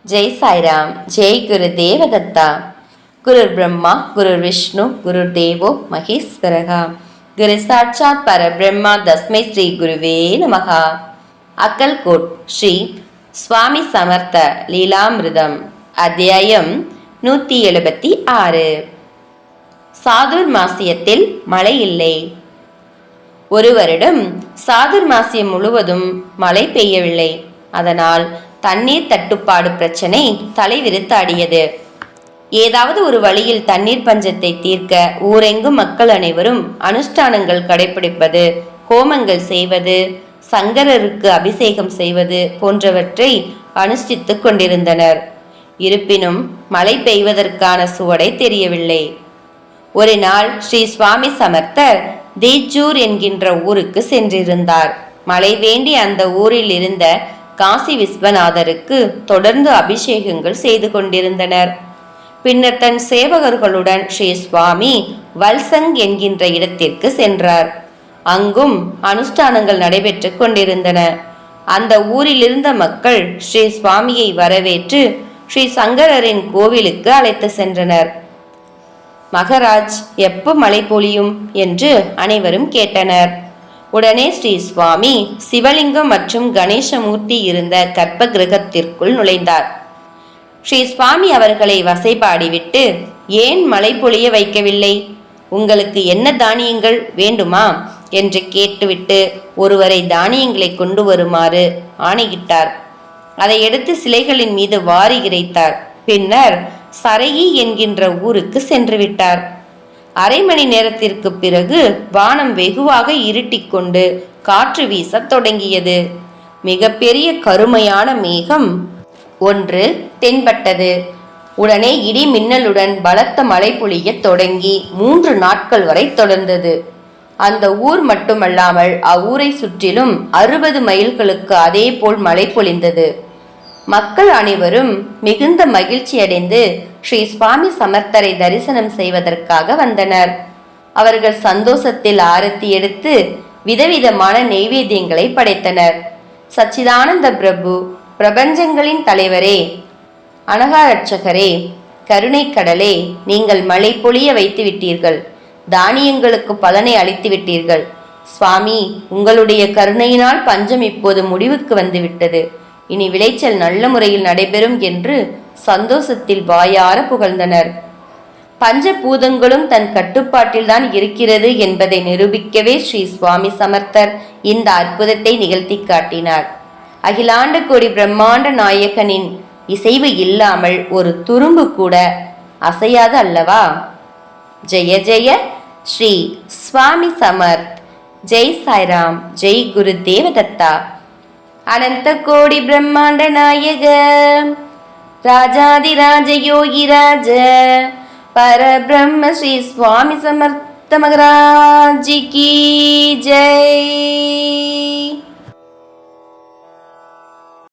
जय साई राम। जय गुरुदेव दत्ता। गुरुर् ब्रह्मा गुरुर् विष्णु गुरुर्देवो महेश्वरः। गुरु साक्षात् परब्रह्मा तस्मै श्री गुरुवे नमः। अक्कलकोट श्री स्वामी समर्थ லீலாமிருதம் அத்தியாயம் 176. சாதுர்மாசியத்தில் மழை இல்லை. ஒரு வருடம் சாதுர்மாசியம் முழுவதும் மழை பெய்யவில்லை. அதனால் தண்ணீர் தட்டுப்பாடு பிரச்சனை தலைவிரித்தாடியது. ஏதாவது ஒரு வழியில் தண்ணீர் பஞ்சத்தை தீர்க்க ஊரெங்கும் மக்கள் அனைவரும் அனுஷ்டானங்கள் கடைபிடிப்பது, ஹோமங்கள் செய்வது, சங்கரருக்கு அபிஷேகம் செய்வது போன்றவற்றை அனுஷ்டித்துக் கொண்டிருந்தனர். இருப்பினும் மழை பெய்வதற்கான சுவடை தெரியவில்லை. ஒரு நாள் ஸ்ரீ சுவாமி சமர்த்தர் தீஜூர் என்கின்ற ஊருக்கு சென்றிருந்தார். மழை வேண்டி அந்த ஊரில் இருந்த காசி விஸ்வநாதருக்கு தொடர்ந்து அபிஷேகங்கள் செய்து கொண்டிருந்தனர். பின்னர் தன் சேவகர்களுடன் ஸ்ரீ சுவாமி வல்சங் என்கின்ற இடத்திற்கு சென்றார். அங்கும் அனுஷ்டானங்கள் நடைபெற்று கொண்டிருந்தன. அந்த ஊரில் இருந்த மக்கள் ஸ்ரீ சுவாமியை வரவேற்று ஸ்ரீ சங்கரரின் கோவிலுக்கு அழைத்து சென்றனர். மகராஜ், எப்போ மழை பொழியும் என்று அனைவரும் கேட்டனர். உடனே ஸ்ரீ சுவாமி சிவலிங்கம் மற்றும் கணேசமூர்த்தி இருந்த கர்ப்ப கிரகத்திற்குள் நுழைந்தார். ஸ்ரீ சுவாமி அவர்களை வசைபாடிவிட்டு, ஏன் மழை பொழிய வைக்கவில்லை? உங்களுக்கு என்ன தானியங்கள் வேண்டுமா என்று கேட்டுவிட்டு ஒருவரை தானியங்களை கொண்டு வருமாறு ஆணையிட்டார். அதை எடுத்து சிலைகளின் மீது வாரி இறைத்தார். பின்னர் சரையி என்கின்ற ஊருக்கு சென்று விட்டார். அரை மணி நேரத்திற்கு பிறகு வானம் வெகுவாக இருட்டிக்கொண்டு காற்று வீசத் தொடங்கியது. மிக பெரிய கருமையான மேகம் ஒன்று தென்பட்டது. உடனே இடி மின்னலுடன் பலத்த மழை பொழிய தொடங்கி 3 நாட்கள் வரை தொடர்ந்தது. அந்த ஊர் மட்டுமல்லாமல் அவ்வூரை சுற்றிலும் 60 மைல்களுக்கு அதே போல் மழை பொழிந்தது. மக்கள் அனைவரும் மிகுந்த மகிழ்ச்சி அடைந்து ஸ்ரீ சுவாமி சமர்த்தரை தரிசனம் செய்வதற்காக வந்தனர். அவர்கள் சந்தோஷத்தில் ஆரத்தி எடுத்து விதவிதமான நெய்வேத்தியங்களை படைத்தனர். சச்சிதானந்த பிரபு, பிரபஞ்சங்களின் தலைவரே, அனகாரட்சகரே, கருணை கடலே, நீங்கள் மழை பொழிய வைத்து விட்டீர்கள். தானியங்களுக்கு பலனை அளித்து விட்டீர்கள். சுவாமி, உங்களுடைய கருணையினால் பஞ்சம் இப்போது முடிவுக்கு வந்துவிட்டது. இனி விளைச்சல் நல்ல முறையில் நடைபெறும் என்று சந்தோஷத்தில் வாயார புகழ்ந்தனர். பஞ்சபூதங்களும் தன் கட்டுப்பாட்டில்தான் இருக்கிறது என்பதை நிரூபிக்கவே ஸ்ரீ சுவாமி சமர்த்தர் இந்த அற்புதத்தை நிகழ்த்தி காட்டினார். அகிலாண்ட கோடி பிரம்மாண்ட நாயகனின் இசைவு இல்லாமல் ஒரு துரும்பு கூட அசையாது அல்லவா? ஜெய ஜெய ஸ்ரீ சுவாமி சமர்த். ஜெய் சாய்ராம். ஜெய் குரு தேவதத்தா. அனந்த கோடி பிரம்மாண்ட நாயக ராஜாதிராஜ யோகிராஜ பரபிரம்ம ஸ்ரீ சுவாமி சமர்த்த மகராஜ் கி ஜெய்.